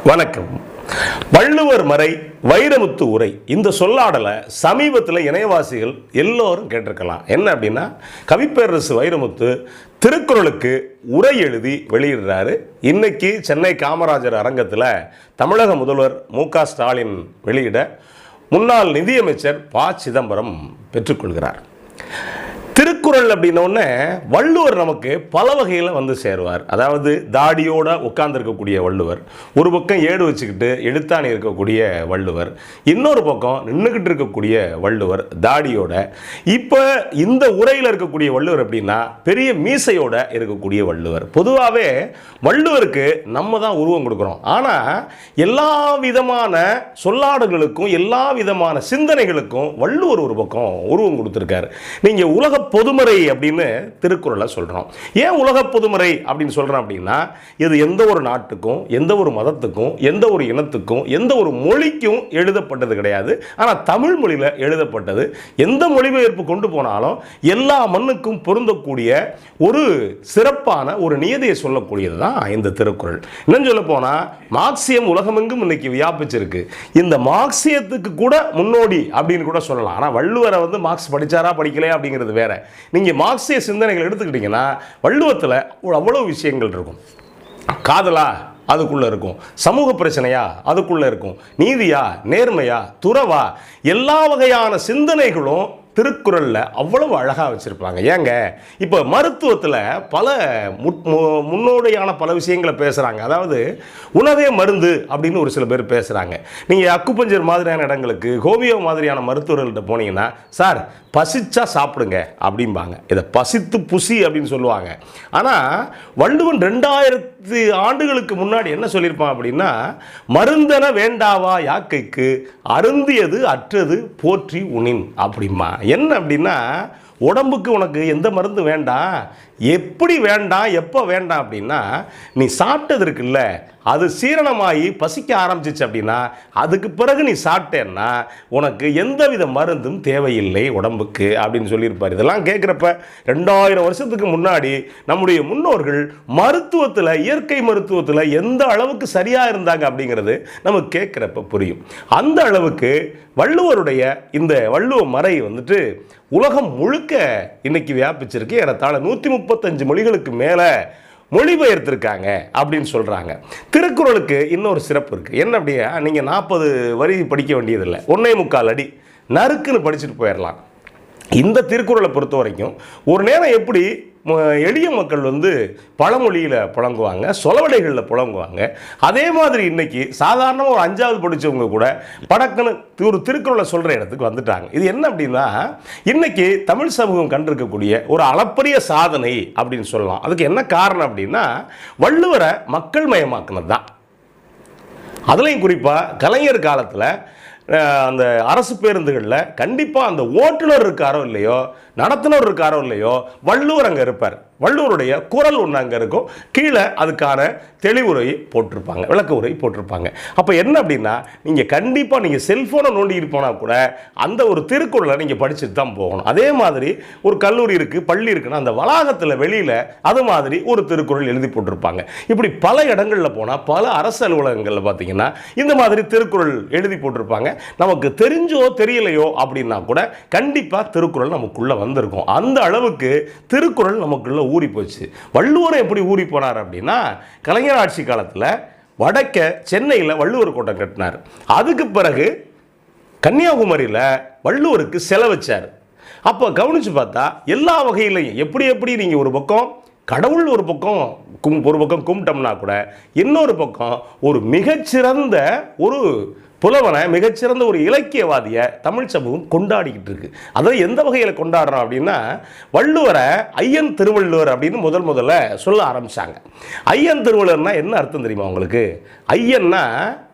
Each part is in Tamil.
வணக்கம். வள்ளுவர் மறை வைரமுத்து உரை இந்த சொல்லாடலை சமீபத்தில் இணையவாசிகள் எல்லோரும் கேட்டிருக்கலாம். என்ன அப்படின்னா, கவிப்பேரரசு வைரமுத்து திருக்குறளுக்கு உரை எழுதி வெளியிடுறாரு. இன்னைக்கு சென்னை காமராஜர் அரங்கத்தில் தமிழக முதல்வர் மு.க. ஸ்டாலின் வெளியிட முன்னாள் நிதியமைச்சர் ப. சிதம்பரம் பெற்றுக்கொள்கிறார். திருக்குறள் அப்படின்னோடனே வள்ளுவர் நமக்கு பல வகையில் வந்து சேருவார். அதாவது தாடியோட உட்கார்ந்துருக்கக்கூடிய வள்ளுவர், ஒரு பக்கம் ஏடு வச்சுக்கிட்டு எழுத்தாணி இருக்கக்கூடிய வள்ளுவர், இன்னொரு பக்கம் நின்றுக்கிட்டு இருக்கக்கூடிய வள்ளுவர் தாடியோட. இப்போ இந்த உரையில் இருக்கக்கூடிய வள்ளுவர் அப்படின்னா பெரிய மீசையோட இருக்கக்கூடிய வள்ளுவர். பொதுவாகவே வள்ளுவருக்கு நம்ம தான் உருவம் கொடுக்குறோம். ஆனால் எல்லா விதமான சொல்லாடல்களுக்கும் எல்லா விதமான சிந்தனைகளுக்கும் வள்ளுவர் ஒரு பக்கம் உருவம் கொடுத்துருக்காரு. நீங்கள் உலக பொதுமறை அப்படின்னு திருக்குறளை சொல்கிறோம். ஏன் உலக பொதுமறை அப்படின்னு சொல்கிறோம் அப்படின்னா, இது எந்த ஒரு நாட்டுக்கும் எந்த ஒரு மதத்துக்கும் எந்த ஒரு இனத்துக்கும் எந்த ஒரு மொழிக்கும் எழுதப்பட்டது கிடையாது. ஆனால் தமிழ் மொழியில் எழுதப்பட்டது. எந்த மொழிபெயர்ப்பு கொண்டு போனாலும் எல்லா மண்ணுக்கும் பொருந்தக்கூடிய ஒரு சிறப்பான ஒரு நியதியை சொல்லக்கூடியது தான் இந்த திருக்குறள். இன்னும் சொல்ல போனால் மார்க்சியம் உலகமெங்கும் இன்னைக்கு வியாபிச்சிருக்கு. இந்த மார்க்சியத்துக்கு கூட முன்னோடி அப்படின்னு கூட சொல்லலாம். ஆனால் வள்ளுவரை வந்து மார்க்ஸ் படித்தாரா படிக்கலையா அப்படிங்கிறது வேற. நீங்கள் மார்க்சிய சிந்தனைகள் எடுத்துக்கிட்டீங்கன்னா வள்ளுவத்தில் அவ்வளவு விஷயங்கள் இருக்கும். காதலா அதுக்குள்ளே இருக்கும், சமூக பிரச்சனையா அதுக்குள்ளே இருக்கும், நீதியா நேர்மையா துறவா எல்லா வகையான சிந்தனைகளும் திருக்குறளில் அவ்வளவு அழகாக வச்சுருப்பாங்க. ஏங்க இப்போ மருத்துவத்தில் பல முன்னோடியான பல விஷயங்களை பேசுகிறாங்க. அதாவது உணவே மருந்து அப்படின்னு ஒரு சில பேர் பேசுகிறாங்க. நீங்கள் அக்குபஞ்சர் மாதிரியான இடங்களுக்கு, ஹோமியோ மாதிரியான மருத்துவர்கள்ட்ட போனீங்கன்னா, சார் பசிச்சா சாப்பிடுங்க அப்படிம்பாங்க. இதை பசித்து புசி அப்படின்னு சொல்லுவாங்க. ஆனால் வள்ளுவன் 2000 ஆண்டுகளுக்கு முன்னாடி என்ன சொல்லியிருப்பான் அப்படின்னா, மருந்தன வேண்டாவா யாக்கைக்கு அருந்தியது அற்றது போற்றி உணின் அப்படிமா. என்ன அப்படின்னா, உடம்புக்கு உனக்கு எந்த மருந்து வேண்டாம், எப்படி வேண்டாம், எப்போ வேண்டாம் அப்படின்னா, நீ சாப்பிட்டது இருக்குல்ல அது சீரணமாகி பசிக்க ஆரம்பிச்சிச்சு அப்படின்னா அதுக்கு பிறகு நீ சாப்பிட்டேன்னா உனக்கு எந்தவித மருந்தும் தேவையில்லை உடம்புக்கு அப்படின்னு சொல்லியிருப்பார். இதெல்லாம் கேட்குறப்ப 2000 வருஷத்துக்கு முன்னாடி நம்முடைய முன்னோர்கள் மருத்துவத்தில், இயற்கை மருத்துவத்தில் எந்த அளவுக்கு சரியாக இருந்தாங்க அப்படிங்கிறது நமக்கு கேட்குறப்ப புரியும். அந்த அளவுக்கு வள்ளுவருடைய இந்த வள்ளுவ மறை வந்துட்டு உலகம் முழுக்க இன்னைக்கு வியாபிச்சிருக்கு. ஏறத்தாழ 135 மொழிகளுக்கு மேலே மொழிபெயர்த்திருக்காங்க அப்படின்னு சொல்கிறாங்க. திருக்குறளுக்கு இன்னொரு சிறப்பு இருக்குது. என்ன அப்படியா, நீங்கள் 40 வரி படிக்க வேண்டியதில்லை, 1.25 அடி நறுக்குன்னு படிச்சுட்டு போயிடலாம். இந்த திருக்குறளை பொறுத்த வரைக்கும் ஒரு நேரம் எப்படி எளிய மக்கள் வந்து பழமொழியில் புழங்குவாங்க, சொலவடைகளில் புழங்குவாங்க, அதே மாதிரி இன்னைக்கு சாதாரணமாக ஒரு 5வது படித்தவங்க கூட படக்குன்னு ஒரு திருக்குறளை சொல்கிற இடத்துக்கு வந்துட்டாங்க. இது என்ன அப்படின்னா, இன்னைக்கு தமிழ் சமூகம் கண்டிருக்கக்கூடிய ஒரு அளப்பரிய சாதனை அப்படின்னு சொல்லலாம். அதுக்கு என்ன காரணம் அப்படின்னா, வள்ளுவரை மக்கள் மயமாக்குனது தான். அதுலேயும் குறிப்பாக கலைஞர் காலத்தில் அந்த அரசு பேருந்துகளில் கண்டிப்பாக அந்த ஓட்டுநர் இருக்காரோ இல்லையோ, நடத்துனர் இருக்காரோ இல்லையோ, வள்ளுவர் அங்கே இருப்பார். வள்ளுவருடைய குரல் ஒன்று அங்கே இருக்கும், கீழே அதுக்கான தெளிவுரை போட்டிருப்பாங்க, விளக்க உரை போட்டிருப்பாங்க. அப்போ என்ன அப்படின்னா, நீங்கள் கண்டிப்பாக நீங்கள் செல்ஃபோனை நோண்டிட்டு போனால் கூட அந்த ஒரு திருக்குறளை நீங்கள் படிச்சுட்டு தான் போகணும். அதே மாதிரி ஒரு கல்லூரி இருக்குது, பள்ளி இருக்குன்னா அந்த வளாகத்தில் வெளியில் அது மாதிரி ஒரு திருக்குறள் எழுதி போட்டிருப்பாங்க. இப்படி பல இடங்களில் போனால், பல அரசு அலுவலகங்களில் பார்த்தீங்கன்னா இந்த மாதிரி திருக்குறள் எழுதி போட்டிருப்பாங்க. நமக்கு தெரிஞ்சோ தெரியலையோ அப்படின்னா கூட கண்டிப்பாக திருக்குறள் நமக்குள்ளே வந்திருக்கும். அந்த அளவுக்கு திருக்குறள் நமக்குள்ள ஊறி போச்சு. வள்ளுவர் எப்படி ஊறி போனார் அப்படின்னா, கலைஞர் ஆட்சி காலத்தில் வடக்க சென்னையில் வள்ளுவர் கோட்டம் கட்டினார். அதுக்கு பிறகு கன்னியாகுமரியில் வள்ளுவருக்கு சிலை வச்சார். அப்போ கவனித்து பார்த்தா எல்லா வகையிலையும் எப்படி நீங்கள் ஒரு பக்கம் கடவுள் ஒரு பக்கம் கும்பிட்டோம்னா கூட இன்னொரு பக்கம் ஒரு மிகச்சிறந்த ஒரு புலவனை, மிகச்சிறந்த ஒரு இலக்கியவாதியை தமிழ் சமூகம் கொண்டாடிக்கிட்டு இருக்கு. அதாவது எந்த வகையில் கொண்டாடுறோம் அப்படின்னா, வள்ளுவரை ஐயன் திருவள்ளுவர் அப்படின்னு முதல்ல சொல்ல ஆரம்பித்தாங்க. ஐயன் திருவள்ளுவர்னா என்ன அர்த்தம் தெரியுமா உங்களுக்கு? ஐயன்னா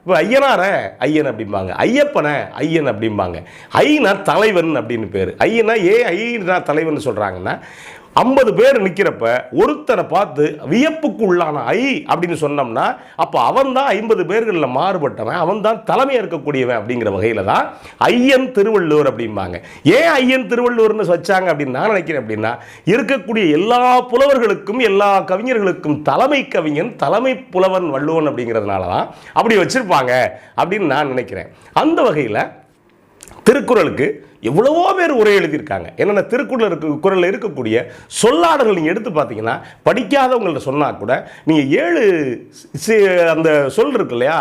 இப்போ ஐயனார ஐயன் அப்படிம்பாங்க, ஐயப்பனை ஐயன் அப்படிம்பாங்க, ஐனா தலைவன் அப்படின்னு பேர். ஐயனா ஐனா தலைவன் சொல்கிறாங்கன்னா, 50 பேர் நிற்கிறப்ப ஒருத்தனை பார்த்து வியப்புக்கு உள்ளான அப்படின்னு சொன்னோம்னா அப்போ அவன் தான் 50 பேர்களில் மாறுபட்டவன், அவன் தான் தலைமை இருக்கக்கூடியவன் அப்படிங்கிற வகையில் தான் ஐயன் திருவள்ளுவர் அப்படிம்பாங்க. ஏன் ஐயன் திருவள்ளுவர்னு வச்சாங்க அப்படின்னு நான் நினைக்கிறேன் அப்படின்னா, இருக்கக்கூடிய எல்லா புலவர்களுக்கும் எல்லா கவிஞர்களுக்கும் தலைமை கவிஞன் தலைமை புலவன் வள்ளுவன் அப்படிங்கிறதுனால தான் அப்படி வச்சிருப்பாங்க அப்படின்னு நான் நினைக்கிறேன். அந்த வகையில் திருக்குறளுக்கு எவ்வளவோ பேர் உரை எழுதியிருக்காங்க. என்னென்ன திருக்குறளில் இருக்கக்கூடிய சொல்லாடல்கள் நீங்கள் எடுத்து பார்த்தீங்கன்னா, படிக்காதவங்கள்ட்ட சொன்னால் கூட நீங்கள் 7 அந்த சொல் இருக்கு இல்லையா,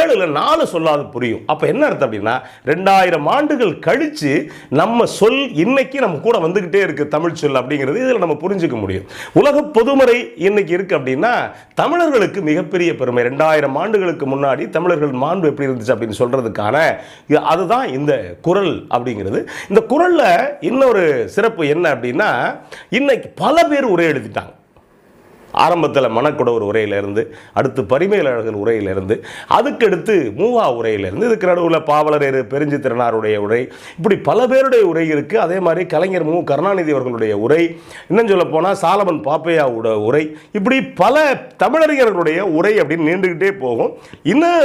7ல் 4 சொல்லாது புரியும். அப்போ என்ன அர்த்தம் அப்படின்னா, 2000 ஆண்டுகள் கழித்து நம்ம சொல் இன்னைக்கு நம்ம கூட வந்துக்கிட்டே இருக்குது தமிழ் சொல் அப்படிங்கிறது இதில் நம்ம புரிஞ்சுக்க முடியும். உலக பொதுமறை இன்னைக்கு இருக்குது அப்படின்னா தமிழர்களுக்கு மிகப்பெரிய பெருமை. 2000 ஆண்டுகளுக்கு முன்னாடி தமிழர்கள் மாண்பு எப்படி இருந்துச்சு அப்படின்னு சொல்கிறதுக்கான அதுதான் இந்த குறள் அப்படிங்கிறது. இந்த குறள்ல இன்னொரு சிறப்பு என்ன அப்படின்னா, இன்னைக்கு பல பேர் உரை எழுதிட்டாங்க. ஆரம்பத்தில் மணக்குடவர் உரையிலிருந்து, அடுத்து பரிமேலழகர் உரையிலிருந்து, அதுக்கடுத்து மூவா உரையிலிருந்து, இதுக்கு நடுவில் பாவலர் பெருஞ்சித்திரனாருடைய உரை, இப்படி பல பேருடைய உரை இருக்குது. அதே மாதிரி கலைஞர் மு கருணாநிதி அவர்களுடைய உரை, இன்னும் சொல்ல போனால் சாலமன் பாப்பையாவோட உரை, இப்படி பல தமிழறிஞர்களுடைய உரை அப்படின்னு நீண்டுக்கிட்டே போகும். இன்னும்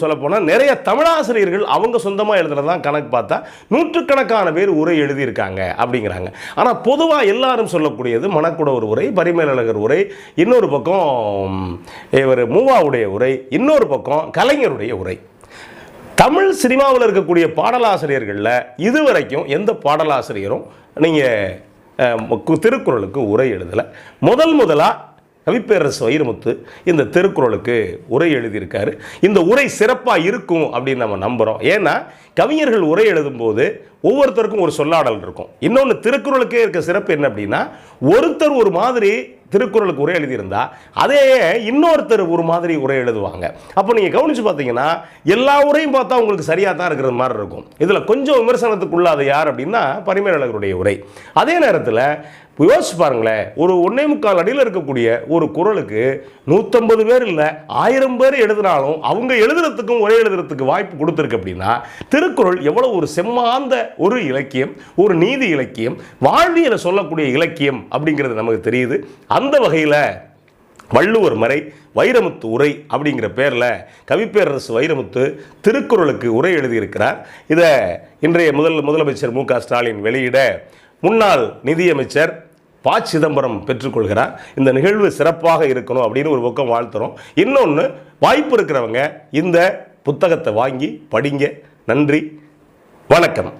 சொல்ல போனால் நிறைய தமிழாசிரியர்கள் அவங்க சொந்தமாக எழுதுறதான் கணக்கு பார்த்தா நூற்றுக்கணக்கான பேர் உரை எழுதியிருக்காங்க அப்படிங்கிறாங்க. ஆனால் பொதுவாக எல்லாரும் சொல்லக்கூடியது மணக்குடவர் உரை, பரிமேலழகர் உரை, இன்னொரு பக்கம் இவர் மூவாவுடைய உரை, இன்னொரு பக்கம் கலைஞருடைய உரை. தமிழ் சினிமாவில் இருக்கக்கூடிய பாடலாசிரியர்களில் இதுவரைக்கும் எந்த பாடலாசிரியரும் நீங்கள் திருக்குறளுக்கு உரை எழுதலை. முதலாக கவிப்பேரரசு வைரமுத்து இந்த திருக்குறளுக்கு உரை எழுதியிருக்காரு. இந்த உரை சிறப்பாக இருக்கும் அப்படின்னு நம்ம நம்புகிறோம். ஏன்னா கவிஞர்கள் உரை எழுதும்போது ஒவ்வொருத்தருக்கும் ஒரு சொல்லாடல் இருக்கும். இன்னொன்று திருக்குறளுக்கே இருக்க சிறப்பு என்ன அப்படின்னா, ஒருத்தர் ஒரு மாதிரி திருக்குறளுக்கு உரை எழுதியிருந்தா அதே இன்னொருத்தர் ஒரு மாதிரி உரை எழுதுவாங்க. அப்போ நீங்கள் கவனித்து பார்த்தீங்கன்னா எல்லா உரையும் பார்த்தா உங்களுக்கு சரியாக தான் இருக்கிற மாதிரி இருக்கும். இதில் கொஞ்சம் விமர்சனத்துக்குள்ளாத யார் அப்படின்னா பரிமேலழகருடைய உரை. அதே நேரத்தில் யோசிச்சு பாருங்களேன், ஒரு 1.25 அடியில் இருக்கக்கூடிய ஒரு குறளுக்கு 150 பேர் இல்லை 1000 பேர் எழுதினாலும் அவங்க எழுதுறதுக்கும் உரை எழுதுறதுக்கு வாய்ப்பு கொடுத்துருக்கு அப்படின்னா திருக்குறள் எவ்வளவு ஒரு செம்மாந்த ஒரு இலக்கியம், ஒரு நீதி இலக்கியம், வாழ்வியலை சொல்லக்கூடிய இலக்கியம் அப்படிங்கிறது நமக்கு தெரியுது. அந்த வகையில் வள்ளுவர் மறை வைரமுத்து உரை அப்படிங்கிற பேரில் கவிப்பேரரசு வைரமுத்து திருக்குறளுக்கு உரை எழுதியிருக்கிறார். இதை இன்றைய முதலமைச்சர் மு க ஸ்டாலின் வெளியிட முன்னாள் நிதியமைச்சர் ப. சிதம்பரம் பெற்றுக்கொள்கிறார். இந்த நிகழ்வு சிறப்பாக இருக்கணும் அப்படின்னு ஒரு பக்கம் வாழ்த்துறோம். இன்னொன்று, வாய்ப்பு இருக்கிறவங்க இந்த புத்தகத்தை வாங்கி படிங்க. நன்றி, வணக்கம்.